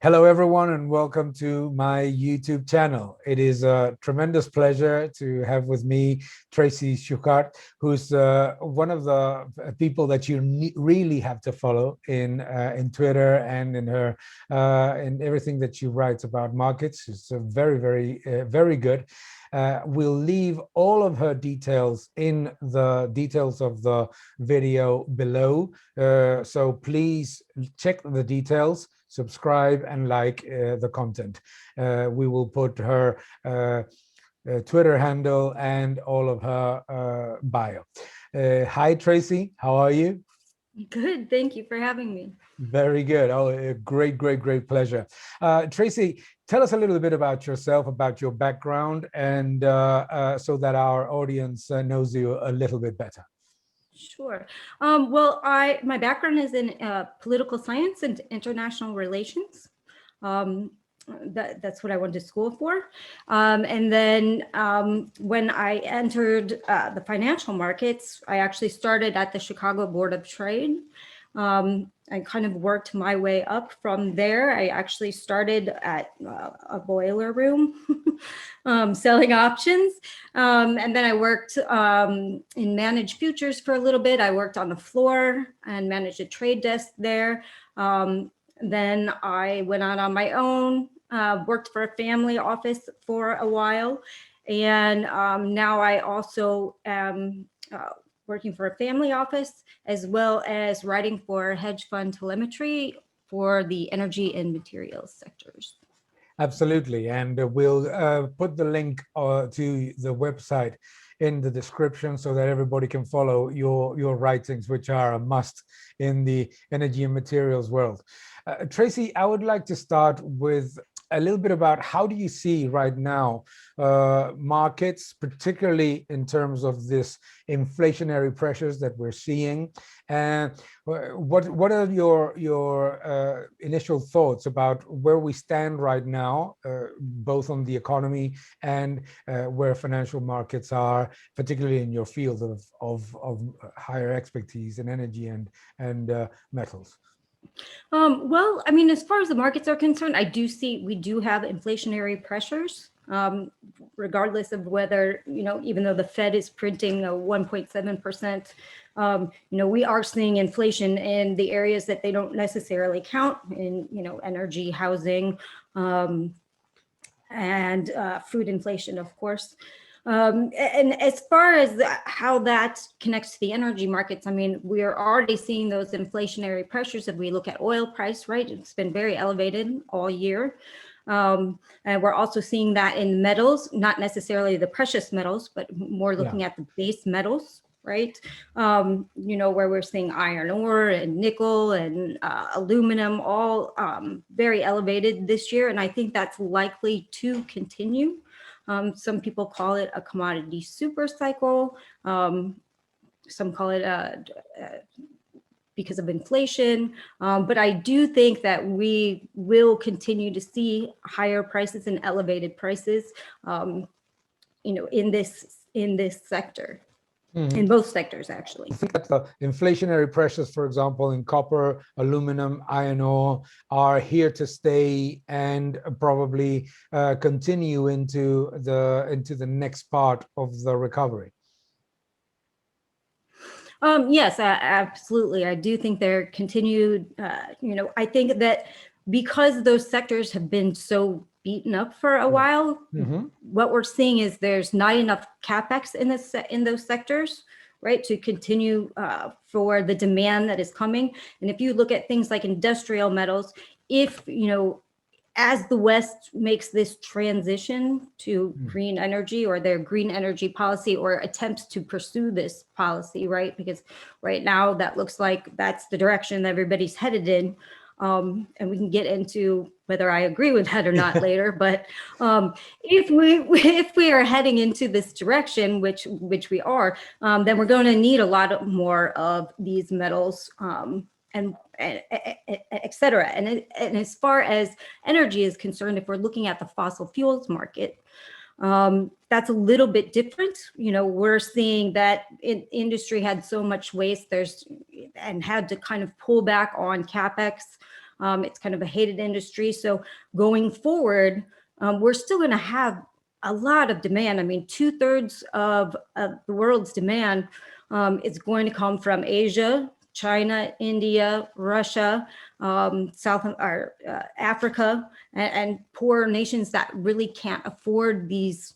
Hello, everyone, and welcome to my YouTube channel. It is a tremendous pleasure to have with me Tracy Shuchart, who's one of the people that you really have to follow in Twitter and in her in everything that she writes about markets. It's very good. We'll leave all of her details in the details of the video below. So please check the details, subscribe, and like the content. We will put her Twitter handle and all of her bio. Hi, Tracy. How are you? Good. Thank you for having me. Very good. Oh, a great pleasure. Tracy, tell us a little bit about yourself, about your background, and so that our audience knows you a little bit better. Sure. My background is in political science and international relations. Um, that's what I went to school for. And then when I entered the financial markets, I actually started at the Chicago Board of Trade. I kind of worked my way up from there. I actually started at a boiler room selling options. And then I worked in managed futures for a little bit. I worked on the floor and managed a trade desk there. Then I went out on my own, worked for a family office for a while. And now I also am working for a family office, as well as writing for hedge fund telemetry for the energy and materials sectors. Absolutely. And we'll put the link to the website in the description so that everybody can follow your writings, which are a must in the energy and materials world. Tracy, I would like to start with a little bit about how do you see right now markets, particularly in terms of this inflationary pressures that we're seeing, and what are your initial thoughts about where we stand right now, both on the economy and where financial markets are, particularly in your field of higher expertise in energy and metals? I mean, as far as the markets are concerned, we do have inflationary pressures, regardless of whether, even though the Fed is printing a 1.7%, we are seeing inflation in the areas that they don't necessarily count in, energy, housing, and food inflation, of course. And as far as how that connects to the energy markets, I mean, we are already seeing those inflationary pressures. If we look at oil price, right, it's been very elevated all year. And we're also seeing that in metals, not necessarily the precious metals, but more looking at the base metals, right? Where we're seeing iron ore and nickel and aluminum, all very elevated this year. And I think that's likely to continue. Some people call it a commodity super cycle. Some call it because of inflation. But I do think that we will continue to see higher prices and elevated prices, in this sector. In both sectors, actually. I think that the inflationary pressures, for example, in copper, aluminum, iron ore, are here to stay and probably continue into the next part of the recovery. Yes, absolutely. I do think there continued, I think that because those sectors have been so beaten up for a while, what we're seeing is there's not enough capex in those sectors, right, to continue for the demand that is coming. And if you look at things like industrial metals, if, as the West makes this transition to green energy, or their green energy policy, or attempts to pursue this policy, right? Because right now that looks like that's the direction that everybody's headed in. And we can get into whether I agree with that or not later. But if we are heading into this direction, which we are, then we're going to need a lot more of these metals. And et cetera. And as far as energy is concerned, if we're looking at the fossil fuels market, that's a little bit different. We're seeing that industry had so much waste and had to kind of pull back on capex. It's kind of a hated industry. So going forward, we're still going to have a lot of demand. I mean, 2/3 of the world's demand is going to come from Asia, China, India, Russia, Africa, and poor nations that really can't afford these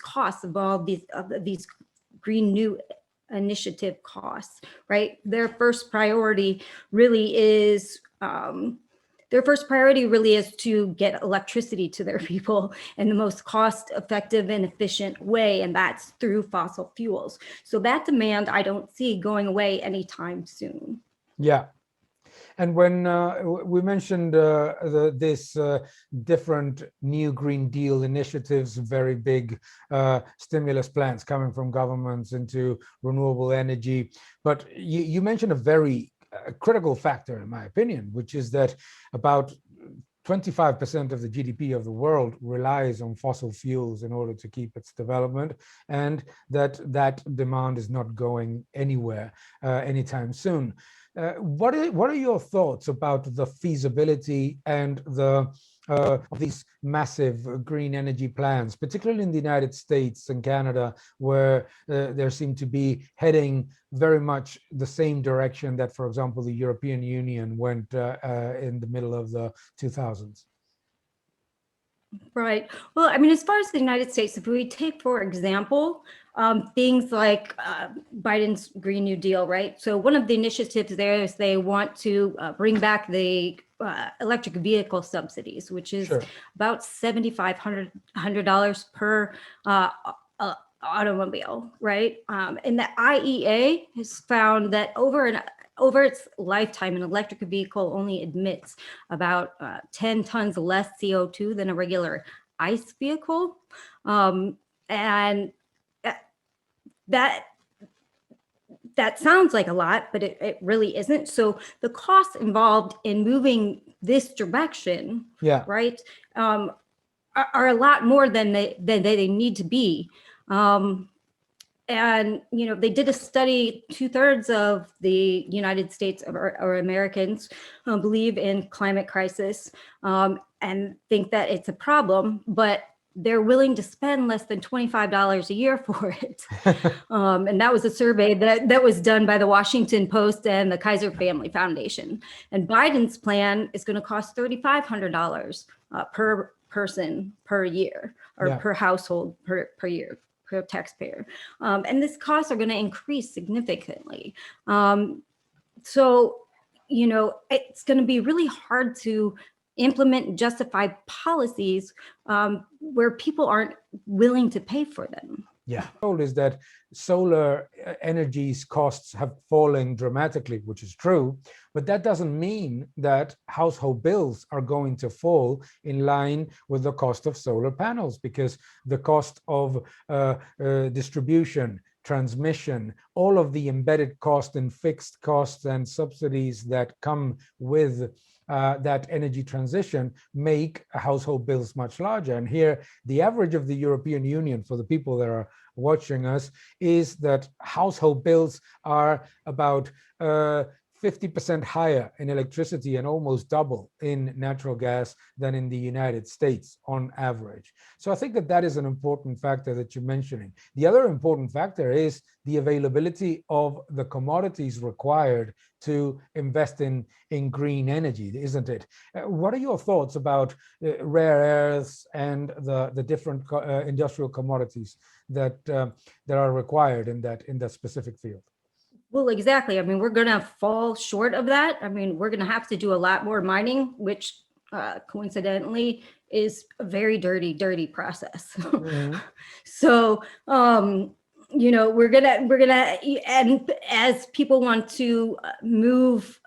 costs of all these Green New Initiative costs, right? Their first priority really is to get electricity to their people in the most cost effective and efficient way, and that's through fossil fuels. So that demand I don't see going away anytime soon. Yeah. And when we mentioned this different new Green Deal initiatives, very big stimulus plans coming from governments into renewable energy, but you mentioned a very critical factor, in my opinion, which is that about 25% of the GDP of the world relies on fossil fuels in order to keep its development, and that demand is not going anywhere anytime soon. What are your thoughts about the feasibility and of these massive green energy plans, particularly in the United States and Canada, where there seem to be heading very much the same direction that, for example, the European Union went in the middle of the 2000s? Right. Well, I mean, as far as the United States, if we take, for example, things like Biden's Green New Deal, right? So one of the initiatives there is they want to bring back the electric vehicle subsidies, which is Sure. about $7,500 per automobile, right? And the IEA has found that over its lifetime, an electric vehicle only emits about 10 tons less CO2 than a regular ICE vehicle. And that sounds like a lot, but it really isn't. So the costs involved in moving this direction, Yeah. right, are a lot more than they need to be. And, you know, they did a study, 2/3 of the United States or Americans believe in climate crisis and think that it's a problem, but they're willing to spend less than $25 a year for it. And that was a survey that was done by the Washington Post and the Kaiser Family Foundation. And Biden's plan is going to cost $3,500 per person per year, or Yeah. per household per year, per taxpayer. And these costs are going to increase significantly. So, you know, it's going to be really hard to implement and justify policies where people aren't willing to pay for them. Yeah, told is that solar energy's costs have fallen dramatically, which is true, but that doesn't mean that household bills are going to fall in line with the cost of solar panels, because the cost of distribution, transmission, all of the embedded cost and fixed costs and subsidies that come with that energy transition make household bills much larger. And here, the average of the European Union, for the people that are watching us, is that household bills are about 50% higher in electricity and almost double in natural gas than in the United States on average. So I think that is an important factor that you're mentioning. The other important factor is the availability of the commodities required to invest in green energy, isn't it? What are your thoughts about rare earths and the different industrial commodities that are required in that specific field? Well, exactly. I mean, we're going to fall short of that. I mean, we're going to have to do a lot more mining, which coincidentally is a very dirty process. Mm-hmm. So, you know, we're gonna, and as people want to move,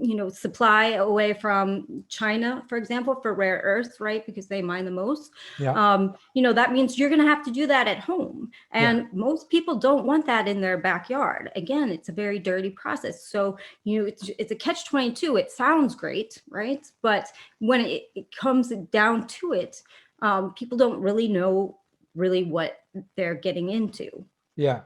you know, supply away from China, for example, for rare earths, right? Because they mine the most. Yeah. You know, that means you're gonna have to do that at home, and most people don't want that in their backyard. Again, it's a very dirty process. So, you know, it's a catch-22. It sounds great, right? But when it comes down to it, people don't really know what they're getting into. Yeah,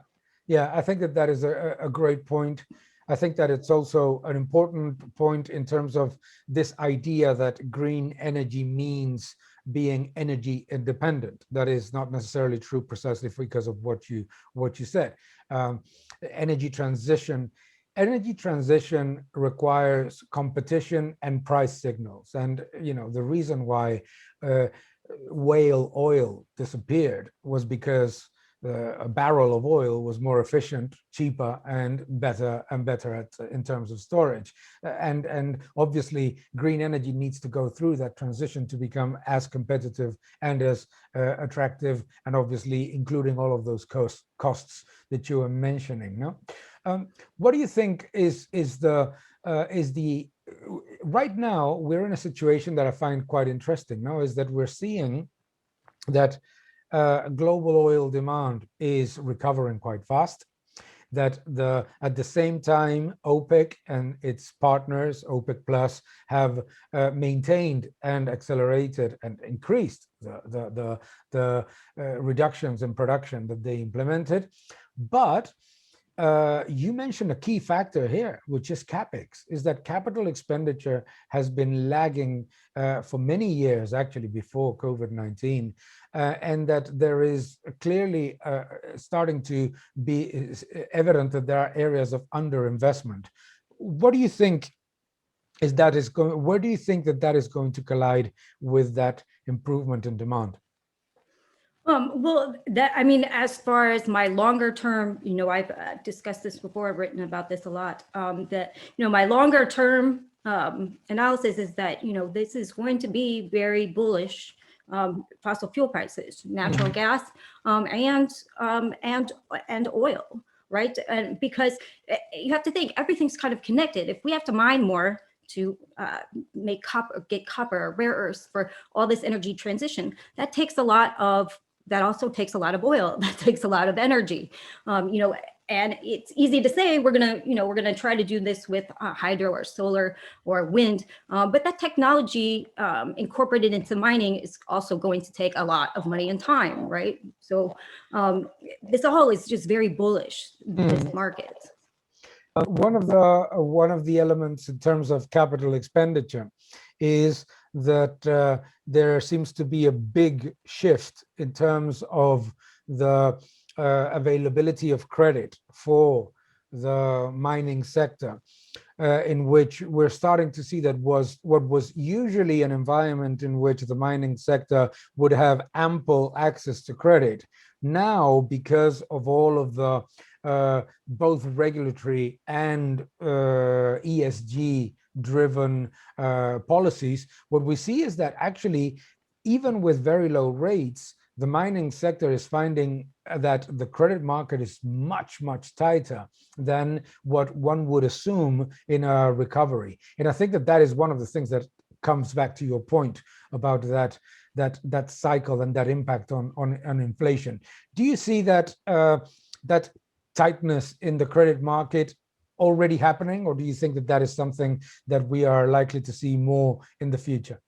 I think that is a great point. I think that it's also an important point in terms of this idea that green energy means being energy independent. That is not necessarily true precisely because of what you said. Um, energy transition Energy transition requires competition and price signals. And the reason why uh, whale oil disappeared was because a barrel of oil was more efficient, cheaper, and better in terms of storage. And obviously, green energy needs to go through that transition to become as competitive and as attractive, and obviously including all of those costs that you were mentioning. No, what do you think is the right now we're in a situation that I find quite interesting now, is that we're seeing that global oil demand is recovering quite fast, that at the same time OPEC and its partners, OPEC Plus, have maintained and accelerated and increased the reductions in production that they implemented. But you mentioned a key factor here, which is CapEx, is that capital expenditure has been lagging for many years, actually before COVID-19, and that there is clearly starting to be evident that there are areas of underinvestment. What do you think where do you think that is going to collide with that improvement in demand? Well, as far as my longer term, I've discussed this before, I've written about this a lot, that, my longer term analysis is that, this is going to be very bullish, fossil fuel prices, natural gas, and oil, right? And because you have to think everything's kind of connected. If we have to mine more to get copper, rare earths for all this energy transition, that also takes a lot of oil. That takes a lot of energy, and it's easy to say we're gonna try to do this with hydro or solar or wind, but that technology incorporated into mining is also going to take a lot of money and time, right? So this all is just very bullish, this market. One of the elements in terms of capital expenditure is that there seems to be a big shift in terms of the availability of credit for the mining sector, in which we're starting to see that what was usually an environment in which the mining sector would have ample access to credit. Now, because of all of the both regulatory and ESG driven policies, what we see is that actually, even with very low rates, the mining sector is finding that the credit market is much, much tighter than what one would assume in a recovery. And I think that is one of the things that comes back to your point about that cycle and that impact on inflation. Do you see that that tightness in the credit market already happening, or do you think that is something that we are likely to see more in the future?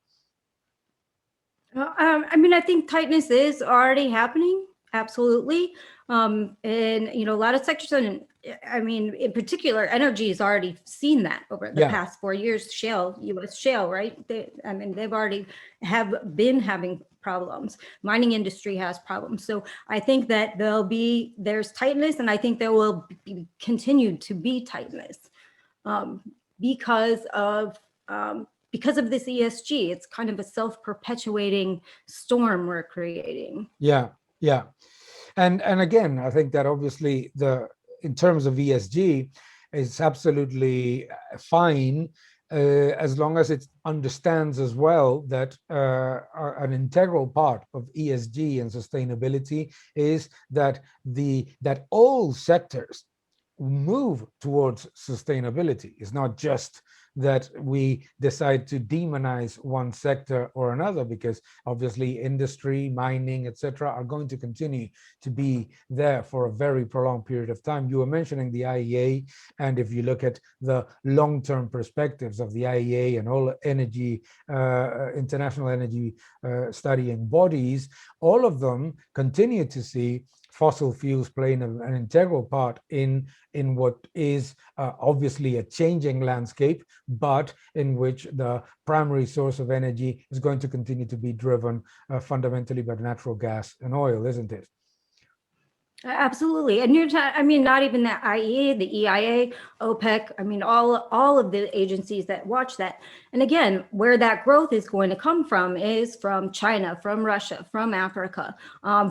I think tightness is already happening, absolutely. And a lot of sectors, and in particular, energy has already seen that over the past 4 years. Shale, U.S. shale, right? They've already have been having problems. Mining industry has problems. So I think that there's tightness, and I think there will be continued to be tightness because of this ESG. It's kind of a self-perpetuating storm we're creating. Yeah. And again, I think that obviously in terms of ESG, it's absolutely fine as long as it understands as well that an integral part of ESG and sustainability is that all sectors move towards sustainability. It's not just that we decide to demonize one sector or another, because obviously industry, mining, etc., are going to continue to be there for a very prolonged period of time. You were mentioning the IEA, and if you look at the long-term perspectives of the IEA and all energy, international energy studying bodies, all of them continue to see fossil fuels playing an integral part in what is obviously a changing landscape, but in which the primary source of energy is going to continue to be driven fundamentally by natural gas and oil, isn't it? Absolutely. And I mean, not even the IEA, the EIA, OPEC, I mean, all of the agencies that watch that. And again, where that growth is going to come from is from China, from Russia, from Africa,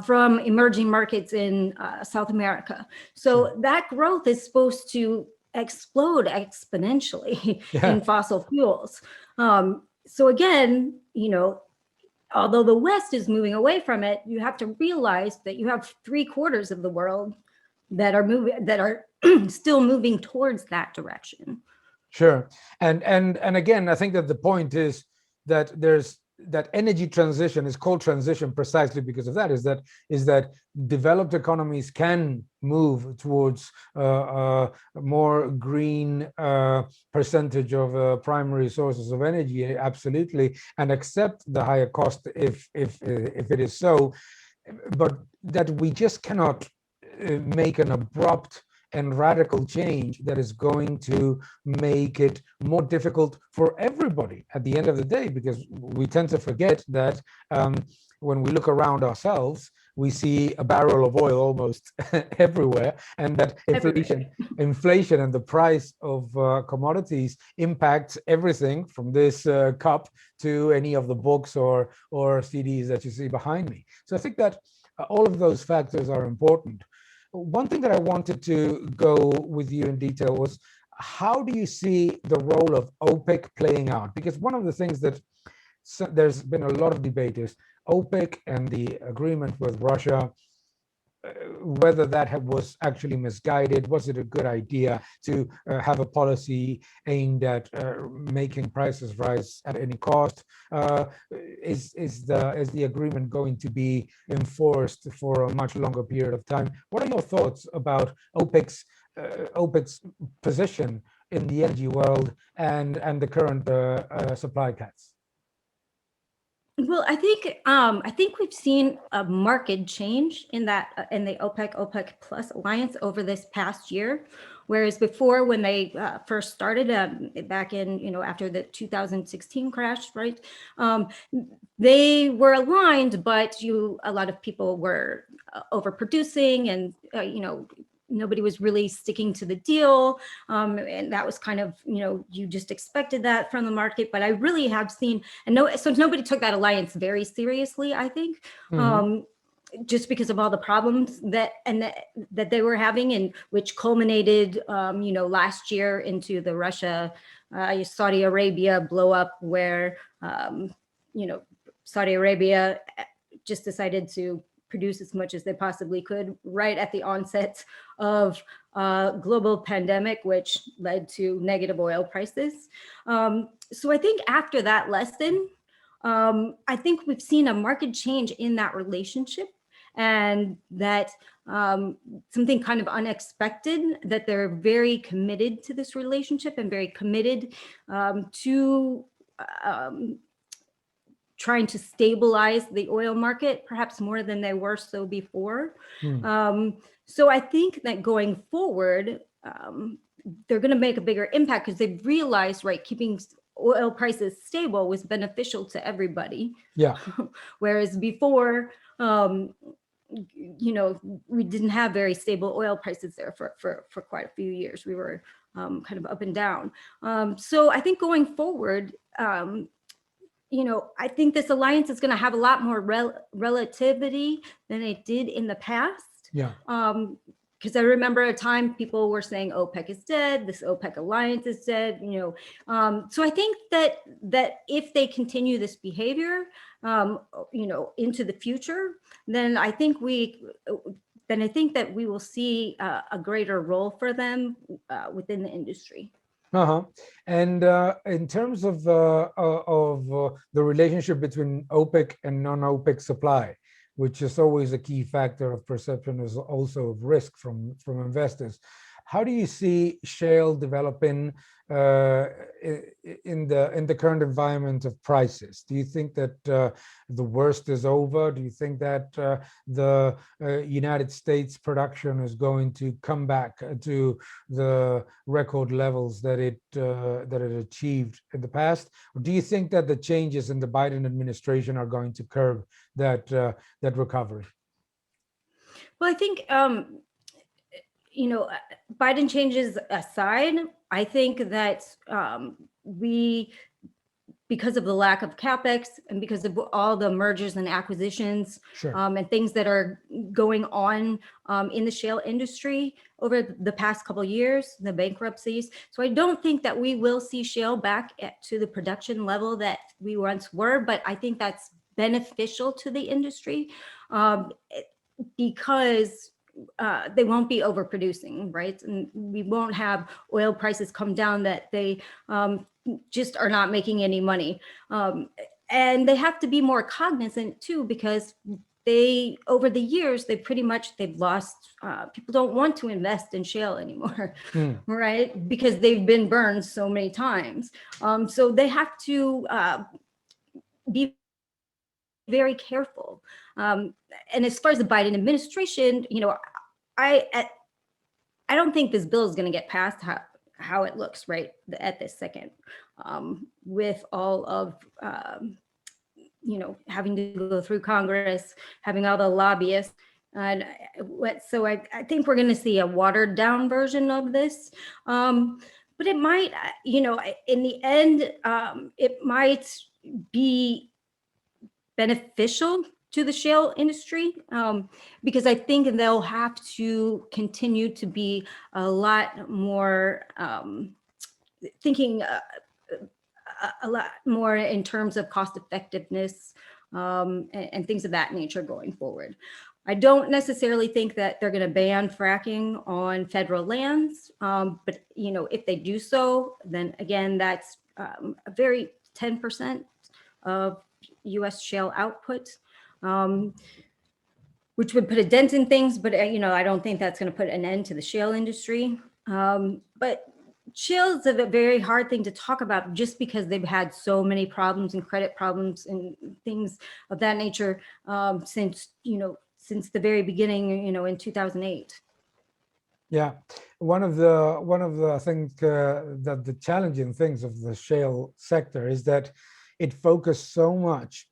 from emerging markets in South America. So that growth is supposed to explode exponentially in fossil fuels. So again, although the West is moving away from it, you have to realize that you have 3/4 of the world that are still moving towards that direction. Sure. And again, I think that the point is that that energy transition is called transition precisely because of that, is that developed economies can move towards a more green percentage of primary sources of energy, absolutely, and accept the higher cost if it is so, but that we just cannot make an abrupt and radical change that is going to make it more difficult for everybody at the end of the day, because we tend to forget that when we look around ourselves, we see a barrel of oil almost everywhere, and that inflation and the price of commodities impacts everything from this cup to any of the books or CDs that you see behind me. So I think that all of those factors are important. One thing that I wanted to go with you in detail was, how do you see the role of OPEC playing out? Because one of the things that there's been a lot of debate is OPEC and the agreement with Russia, whether that was actually misguided. Was it a good idea to have a policy aimed at making prices rise at any cost? Is the agreement going to be enforced for a much longer period of time? What are your thoughts about OPEC's position in the energy world and the current supply cuts? Well, I think we've seen a marked change in that in the OPEC Plus alliance over this past year, whereas before, when they first started back in after the 2016 crash, right? They were aligned, but a lot of people were overproducing, and nobody was really sticking to the deal. And that was kind of, you just expected that from the market. But I really have seen, so nobody took that alliance very seriously, I think, just because of all the problems that they were having, and which culminated, last year into the Russia, Saudi Arabia blow up, where, Saudi Arabia just decided to produce as much as they possibly could right at the onset of global pandemic, which led to negative oil prices. So I think after that lesson, I think we've seen a marked change in that relationship, and that something kind of unexpected, that they're very committed to this relationship and very committed to trying to stabilize the oil market, perhaps more than they were so before. So I think that going forward, they're going to make a bigger impact, because they've realized, right, keeping oil prices stable was beneficial to everybody. Yeah. Whereas before, we didn't have very stable oil prices there for quite a few years. We were kind of up and down. So I think going forward, I think this alliance is going to have a lot more relativity than it did in the past. Yeah. Because I remember a time people were saying OPEC is dead, this OPEC alliance is dead. So I think that if they continue this behavior, into the future, then I think that we will see a greater role for them within the industry. And in terms of the relationship between OPEC and non-OPEC supply, which is always a key factor of perception, is also of risk from investors. How do you see shale developing in the current environment of prices? Do you think that the worst is over? Do you think that the United States production is going to come back to the record levels that it achieved in the past? Or do you think that the changes in the Biden administration are going to curb that recovery? Well, I think Biden changes aside, I think that we, because of the lack of capex and because of all the mergers and acquisitions, Sure. And things that are going on in the shale industry over the past couple of years, the bankruptcies. So I don't think that we will see shale back to the production level that we once were, but I think that's beneficial to the industry because they won't be overproducing, right? And we won't have oil prices come down that they just are not making any money. And they have to be more cognizant too, because they, over the years, they've lost, people don't want to invest in shale anymore, right? Because they've been burned so many times. So they have to be very careful. And as far as the Biden administration, I don't think this bill is going to get passed how it looks right at this second, with all of having to go through Congress, having all the lobbyists. And so I think we're going to see a watered down version of this. But it might, in the end, it might be beneficial to the shale industry, because I think they'll have to continue to be a lot more thinking a lot more in terms of cost effectiveness and things of that nature going forward. I don't necessarily think that they're going to ban fracking on federal lands, but if they do so, then again, that's a very 10% of U.S. shale output, which would put a dent in things. But I don't think that's going to put an end to the shale industry. But shale is a very hard thing to talk about, just because they've had so many problems and credit problems and things of that nature since the very beginning, in 2008. Yeah, one of the I think that the challenging things of the shale sector is that it focused so much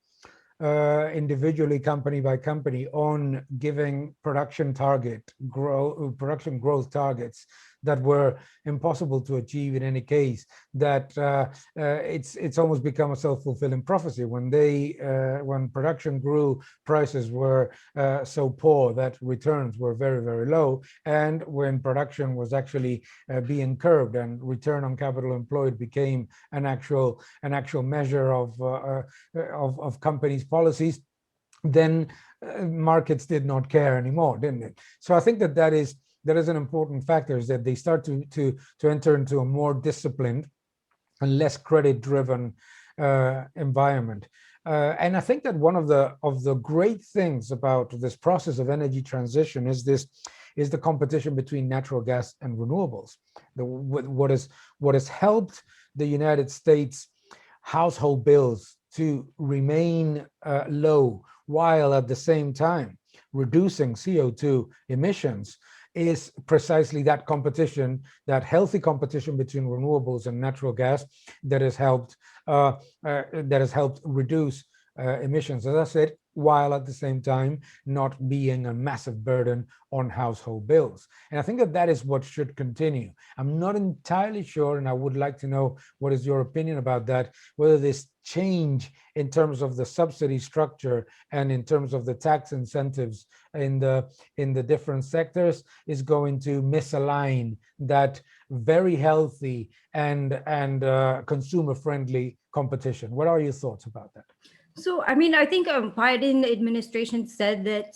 individually, company by company, on giving production growth targets that were impossible to achieve in any case, that it's almost become a self-fulfilling prophecy. When production grew, prices were so poor that returns were very, very low. And when production was actually being curbed and return on capital employed became an actual measure of companies' policies, then markets did not care anymore, didn't it? So I think that is an important factor, is that they start to enter into a more disciplined and less credit-driven environment. And I think that one of the great things about this process of energy transition is the competition between natural gas and renewables. What has helped the United States household bills to remain low, while at the same time reducing CO2 emissions, is precisely that competition, that healthy competition between renewables and natural gas, that has helped reduce emissions, as I said, while at the same time not being a massive burden on household bills. And I think that is what should continue. I'm not entirely sure, and I would like to know what is your opinion about that, whether this change in terms of the subsidy structure and in terms of the tax incentives in the different sectors is going to misalign that very healthy and consumer-friendly competition. What are your thoughts about that? So, I mean, I think Biden administration said that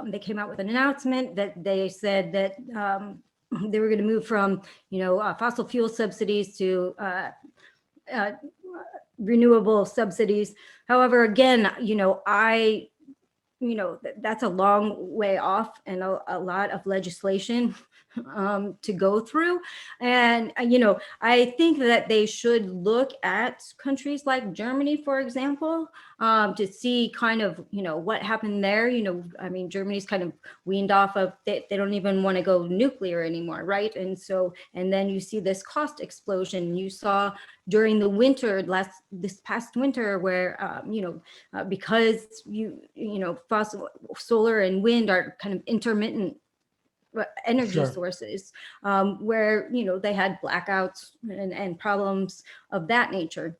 they came out with an announcement that they said that they were going to move from, fossil fuel subsidies to renewable subsidies. However, again, I that's a long way off and a lot of legislation to go through. And, I think that they should look at countries like Germany, for example, to see kind of, what happened there. I mean, Germany's kind of weaned off of, they don't even want to go nuclear anymore, right? And so, and then you see this cost explosion. You saw during the winter, this past winter, where, because fossil solar and wind are kind of intermittent energy Sure. sources, where they had blackouts and problems of that nature.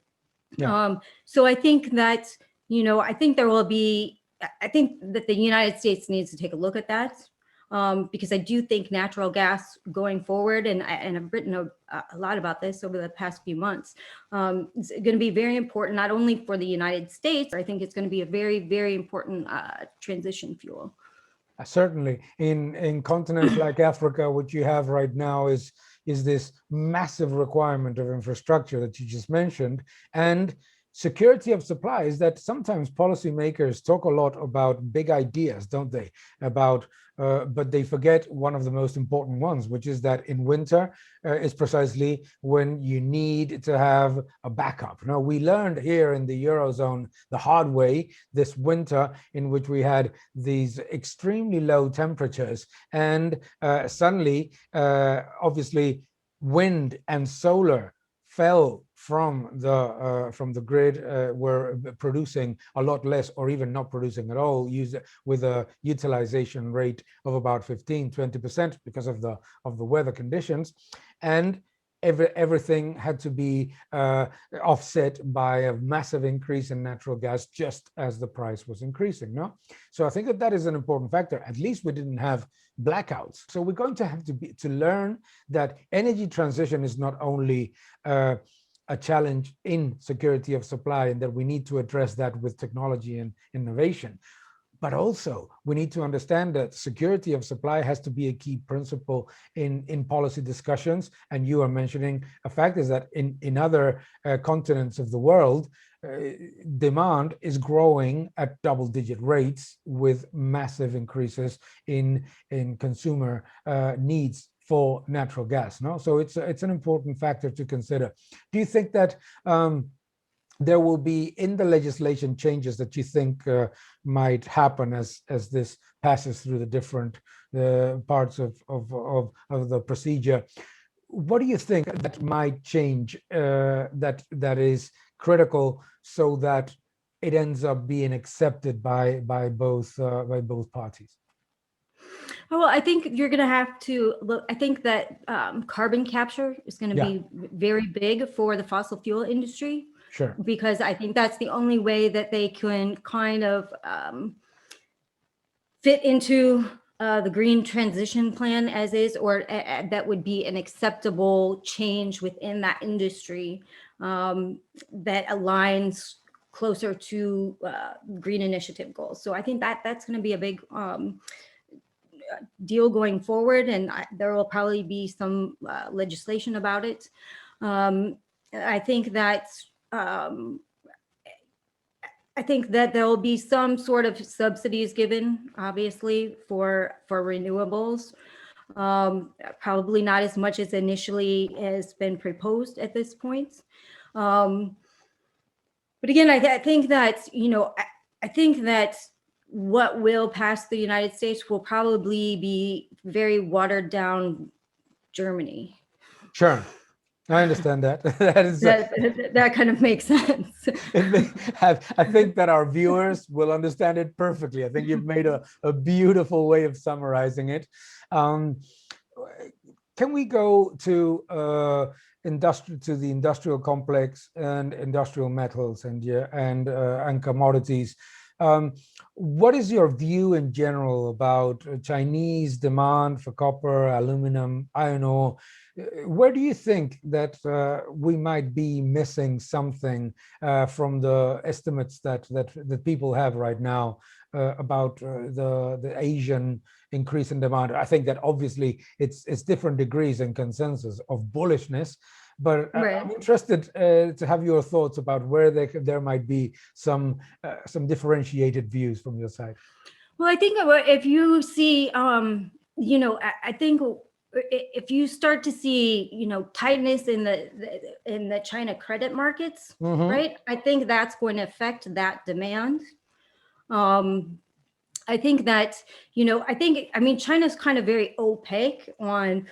Yeah. So I think that I think there will be. I think that the United States needs to take a look at that, because I do think natural gas going forward, and I've written a lot about this over the past few months, is going to be very important, not only for the United States. I think it's going to be a very, very important transition fuel. Certainly, in continents like Africa, what you have right now is this massive requirement of infrastructure that you just mentioned, and security of supply. Is that sometimes policymakers talk a lot about big ideas, don't they? But they forget one of the most important ones, which is that in winter is precisely when you need to have a backup. Now, we learned here in the Eurozone the hard way this winter, in which we had these extremely low temperatures, and suddenly, obviously, wind and solar fell from the grid, were producing a lot less, or even not producing at all, with a utilization rate of about 15-20% because of the weather conditions, and everything had to be offset by a massive increase in natural gas, just as the price was increasing. No, so I think that is an important factor. At least we didn't have blackouts. So we're going to have to learn that energy transition is not only a challenge in security of supply, and that we need to address that with technology and innovation. But also, we need to understand that security of supply has to be a key principle in policy discussions. And you are mentioning a fact is that in other continents of the world, demand is growing at double-digit rates, with massive increases in consumer needs for natural gas. No, so it's an important factor to consider. Do you think that there will be in the legislation changes that you think might happen as this passes through the different parts of the procedure? What do you think that might change that is critical, so that it ends up being accepted by both parties? Well, I think you're going to have to look. I think that carbon capture is going to be very big for the fossil fuel industry. Sure. Because I think that's the only way that they can kind of fit into the green transition plan as is, or that would be an acceptable change within that industry that aligns closer to green initiative goals. So I think that's going to be a big deal going forward, and there will probably be some legislation about it. I think that there will be some sort of subsidies given, obviously, for renewables. Probably not as much as initially has been proposed at this point. But again, I think that I think that what will pass the United States will probably be very watered down Germany. Sure, I understand that. That kind of makes sense. I think that our viewers will understand it perfectly. I think you've made a beautiful way of summarizing it. Can we go to the industrial complex and industrial metals and commodities? What is your view in general about Chinese demand for copper, aluminum, iron ore? Where do you think that we might be missing something from the estimates that people have right now about the Asian increase in demand. I think that obviously it's different degrees and consensus of bullishness, but I'm interested to have your thoughts about where there might be some differentiated views from your side. Well, I think if you see, I think if you start to see, tightness in the China credit markets, right? I think that's going to affect that demand. I think that, China's kind of very opaque on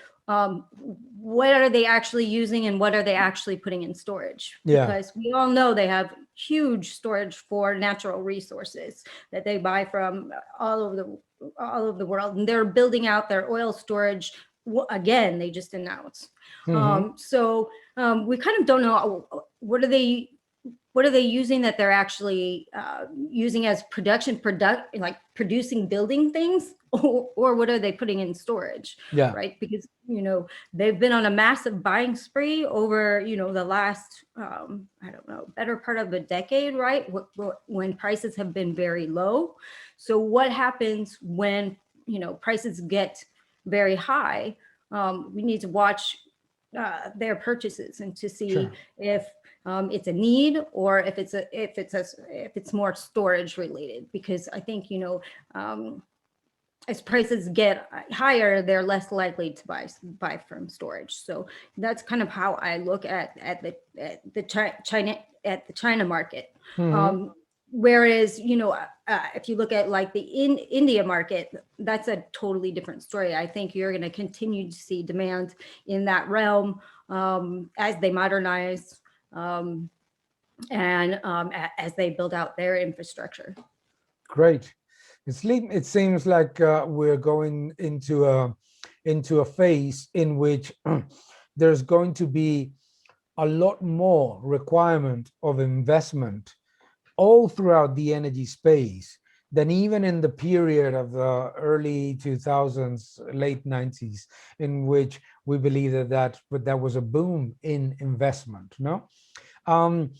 what are they actually using and what are they actually putting in storage? Because we all know they have huge storage for natural resources that they buy from all over the world, and they're building out their oil storage. Again, they just announced. So we kind of don't know what are they using that they're actually using as like producing building things, or what are they putting in storage? Right, because they've been on a massive buying spree over the last I don't know, better part of a decade, right, when prices have been very low. So what happens when prices get very high? We need to watch their purchases and to see if it's a need, or if it's more storage related, because I think as prices get higher, they're less likely to buy from storage. So that's kind of how I look at the China market. Whereas if you look at like the India market, that's a totally different story. I think you're going to continue to see demand in that realm as they modernize. And as they build out their infrastructure. Great. It seems like we're going into a phase in which there's going to be a lot more requirement of investment all throughout the energy space than even in the period of the early 2000s, late 90s, in which we believe that was a boom in investment. No, in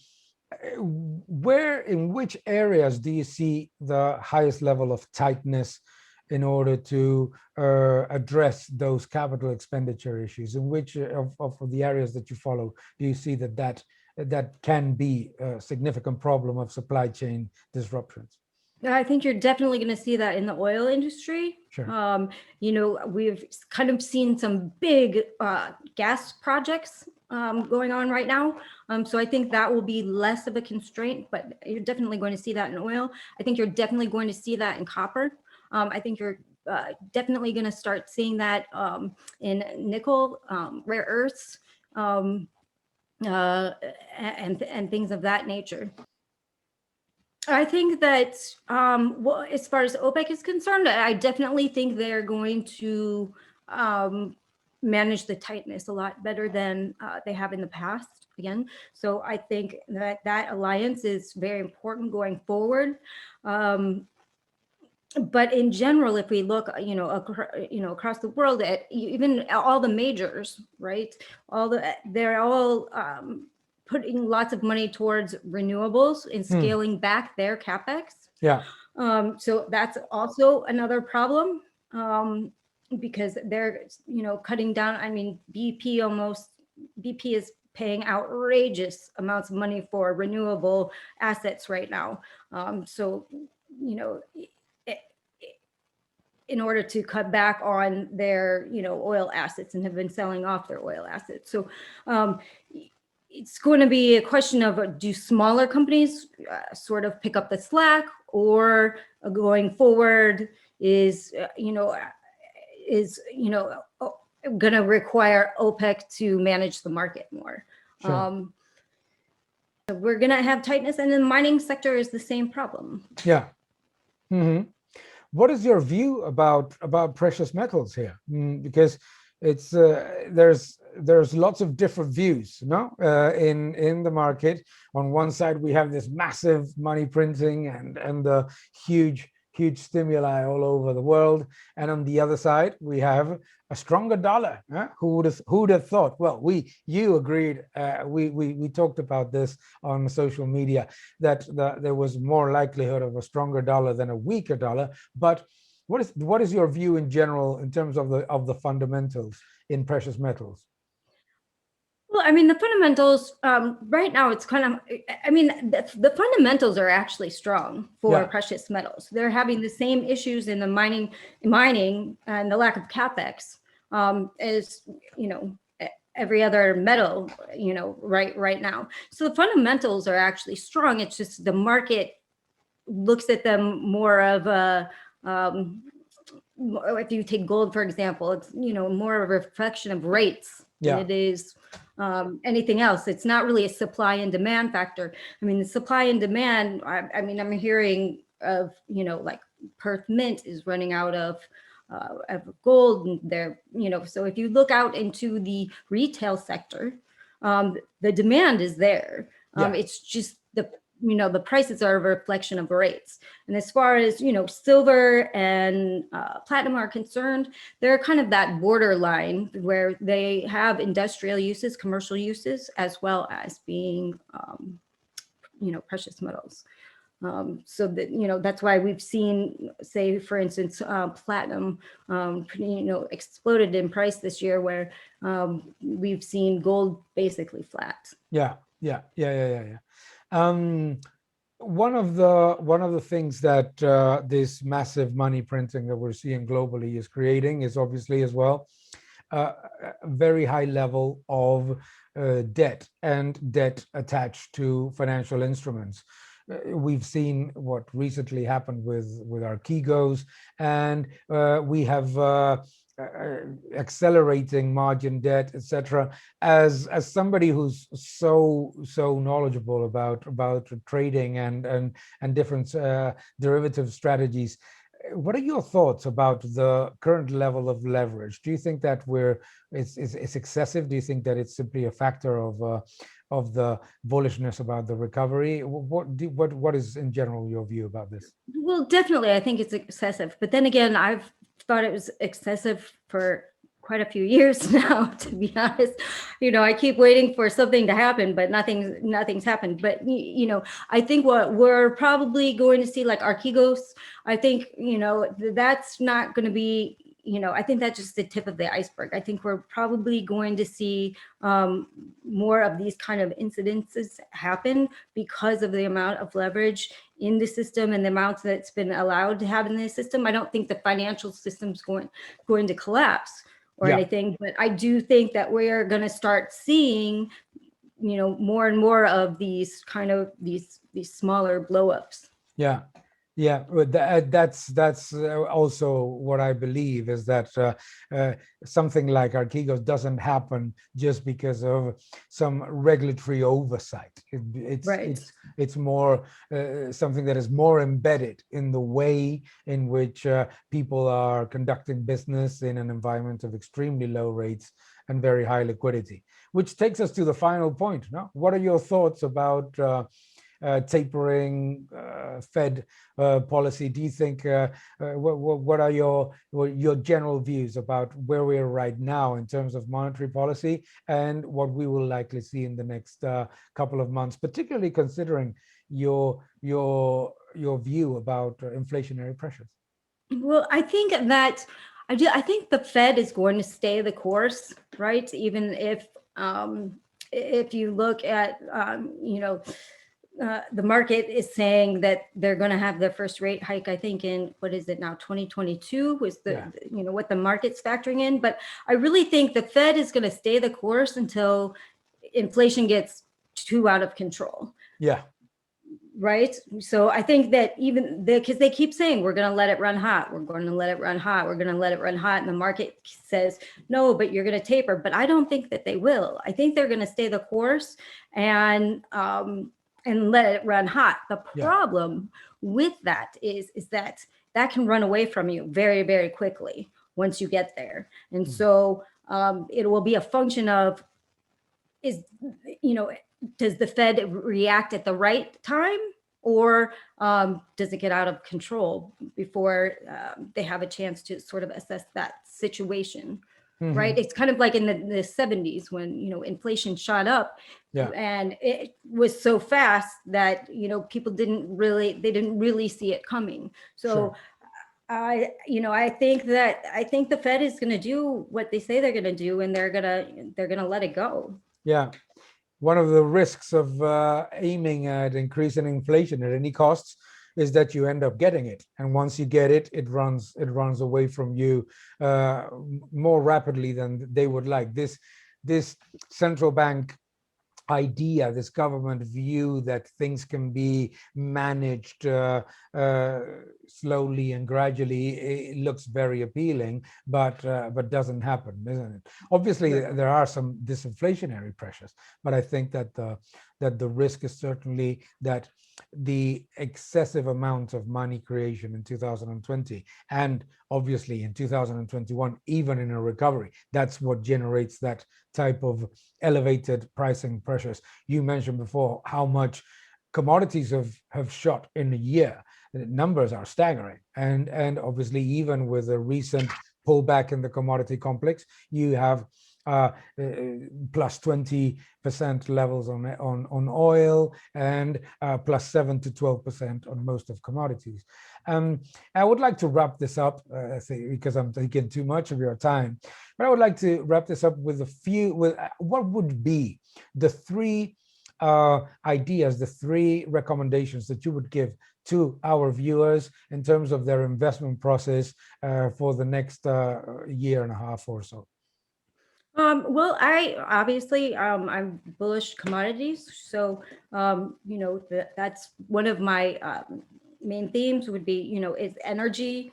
which areas do you see the highest level of tightness in order to address those capital expenditure issues? In which of the areas that you follow do you see that can be a significant problem of supply chain disruptions? I think you're definitely going to see that in the oil industry. Sure. We've kind of seen some big gas projects going on right now. So I think that will be less of a constraint, but you're definitely going to see that in oil. I think you're definitely going to see that in copper. I think you're definitely going to start seeing that in nickel, rare earths, and things of that nature. I think that, as far as OPEC is concerned, I definitely think they're going to manage the tightness a lot better than they have in the past. Again, so I think that alliance is very important going forward. But in general, if we look, across the world at even all the majors, right? They're all putting lots of money towards renewables and scaling back their capex. Yeah. So that's also another problem because they're, cutting down. I mean, BP is paying outrageous amounts of money for renewable assets right now. So, in order to cut back on their, oil assets, and have been selling off their oil assets. So it's going to be a question of, do smaller companies sort of pick up the slack, or going forward is going to require OPEC to manage the market more. Sure. So we're going to have tightness, and the mining sector is the same problem. Yeah. Mm-hmm. What is your view about precious metals here? Because it's there's lots of different views, in the market. On one side, we have this massive money printing and the huge huge stimuli all over the world. And on the other side, we have a stronger dollar. Huh? Who would have thought? Well, you agreed. We talked about this on social media, that there was more likelihood of a stronger dollar than a weaker dollar. But what is your view in general in terms of the fundamentals in precious metals? Well, I mean, the fundamentals right now, it's kind of, I mean, the fundamentals are actually strong for precious metals. They're having the same issues in the mining and the lack of capex as, every other metal, right now. So the fundamentals are actually strong. It's just the market looks at them more of a, if you take gold, for example, it's, more of a reflection of rates than it is anything else. It's not really a supply and demand factor. I mean, the supply and demand, I mean, I'm hearing of, like Perth Mint is running out of gold, and they're, so if you look out into the retail sector, the demand is there. It's just the prices are a reflection of rates. And as far as, silver and platinum are concerned, they're kind of that borderline where they have industrial uses, commercial uses, as well as being, precious metals. So that, that's why we've seen, say, for instance, platinum, exploded in price this year, where we've seen gold basically flat. Yeah. One of the things that this massive money printing that we're seeing globally is creating is obviously as well a very high level of debt and debt attached to financial instruments. We've seen what recently happened with Archegos, and we have accelerating margin debt, etc. As somebody who's so knowledgeable about trading and different derivative strategies, what are your thoughts about the current level of leverage? Do you think that it's excessive? Do you think that it's simply a factor of the bullishness about the recovery? What is in general your view about this? Well, definitely, I think it's excessive. But then again, I've thought it was excessive for quite a few years now, to be honest. I keep waiting for something to happen, but nothing's happened. But I think what we're probably going to see, like Archegos, I think that's not going to be, I think that's just the tip of the iceberg. I think we're probably going to see more of these kind of incidences happen because of the amount of leverage in the system and the amounts that's been allowed to have in the system. I don't think the financial system's going to collapse or anything, but I do think that we're going to start seeing, more and more of these kind of these smaller blowups. Yeah, that's also what I believe, is that something like Archegos doesn't happen just because of some regulatory oversight. It's more something that is more embedded in the way in which people are conducting business in an environment of extremely low rates and very high liquidity. Which takes us to the final point. No? What are your thoughts about tapering Fed policy? Do you think what are your general views about where we are right now in terms of monetary policy and what we will likely see in the next couple of months, particularly considering your view about inflationary pressures? Well, I think that I think the Fed is going to stay the course, right? Even if you look at the market is saying that they're going to have their first rate hike, I think in, what is it now, 2022 was what the market's factoring in. But I really think the Fed is going to stay the course until inflation gets too out of control. Yeah. Right. So I think that even because they keep saying we're going to let it run hot, we're going to let it run hot, we're going to let it run hot. And the market says, no, but you're going to taper. But I don't think that they will. I think they're going to stay the course and let it run hot. The problem with that is that can run away from you very, very quickly once you get there. And so it will be a function of, does the Fed react at the right time or does it get out of control before they have a chance to sort of assess that situation? Right? It's kind of like in the 70s when, you know, inflation shot up, and it was so fast that, you know, people didn't really see it coming. So I think the Fed is going to do what they say they're going to do, and they're going to let it go. Yeah. One of the risks of aiming at increasing inflation at any costs is that you end up getting it, and once you get it, it runs away from you more rapidly than they would like. This central bank idea, this government view that things can be managed slowly and gradually, it looks very appealing, but doesn't happen, isn't it? Obviously, there are some disinflationary pressures, but I think that the risk is certainly that the excessive amount of money creation in 2020 and obviously in 2021, even in a recovery, that's what generates that type of elevated pricing pressures. You mentioned before how much commodities have shot in a year. The numbers are staggering, and obviously even with a recent pullback in the commodity complex, you have plus 20% levels on oil, and plus 7 to 12% on most of commodities. I would like to wrap this up because I'm taking too much of your time, but I would like to wrap this up with what would be the three ideas, the three recommendations that you would give to our viewers in terms of their investment process for the next year and a half or so. Well, I'm bullish commodities. So, you know, that's one of my main themes would be, you know, is energy,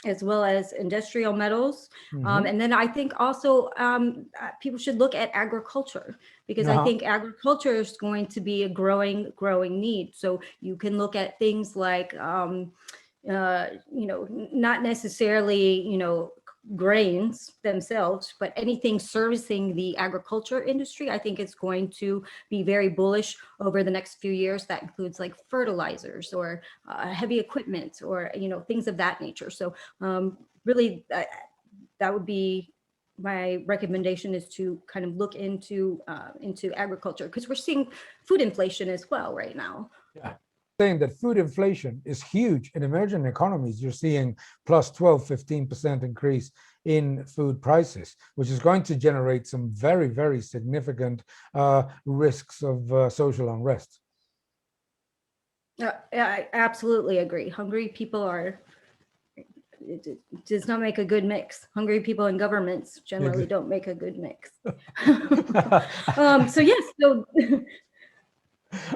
as well as industrial metals. And then I think also people should look at agriculture, because I think agriculture is going to be a growing need. So you can look at things like, you know, not necessarily, you know, grains themselves, but anything servicing the agriculture industry, I think it's going to be very bullish over the next few years. That includes like fertilizers or heavy equipment, or, you know, things of that nature. So really that would be my recommendation, is to kind of look into agriculture, because we're seeing food inflation as well right now. Yeah. Saying that food inflation is huge in emerging economies. You're seeing plus 12, 15% increase in food prices, which is going to generate some very, very significant risks of social unrest. I absolutely agree. Hungry people it does not make a good mix. Hungry people and governments generally don't make a good mix. So yes, so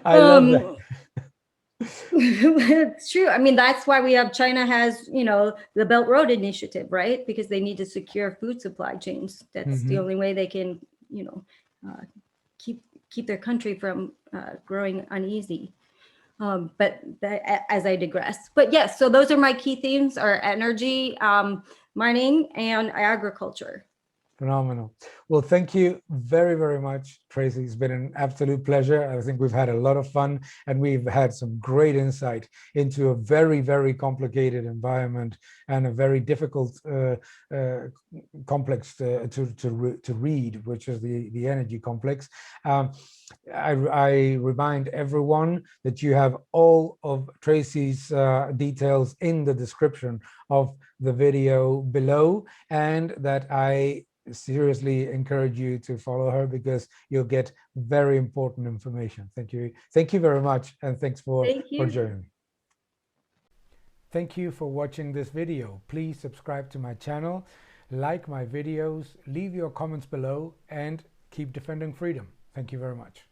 I love that. it's true. I mean, that's why we have China has, you know, the Belt Road Initiative, right? Because they need to secure food supply chains. That's the only way they can, you know, keep their country from growing uneasy. But as I digress, but yes, so those are my key themes: are energy, mining, and agriculture. Phenomenal. Well, thank you very, very much, Tracy. It's been an absolute pleasure. I think we've had a lot of fun, and we've had some great insight into a very, very complicated environment and a very difficult complex to read, which is the energy complex. I remind everyone that you have all of Tracy's details in the description of the video below, and that I seriously encourage you to follow her, because you'll get very important information. Thank you very much, and thanks for joining me. Thank you for watching this video. Please subscribe to my channel, like my videos, leave your comments below, and keep defending freedom. Thank you very much.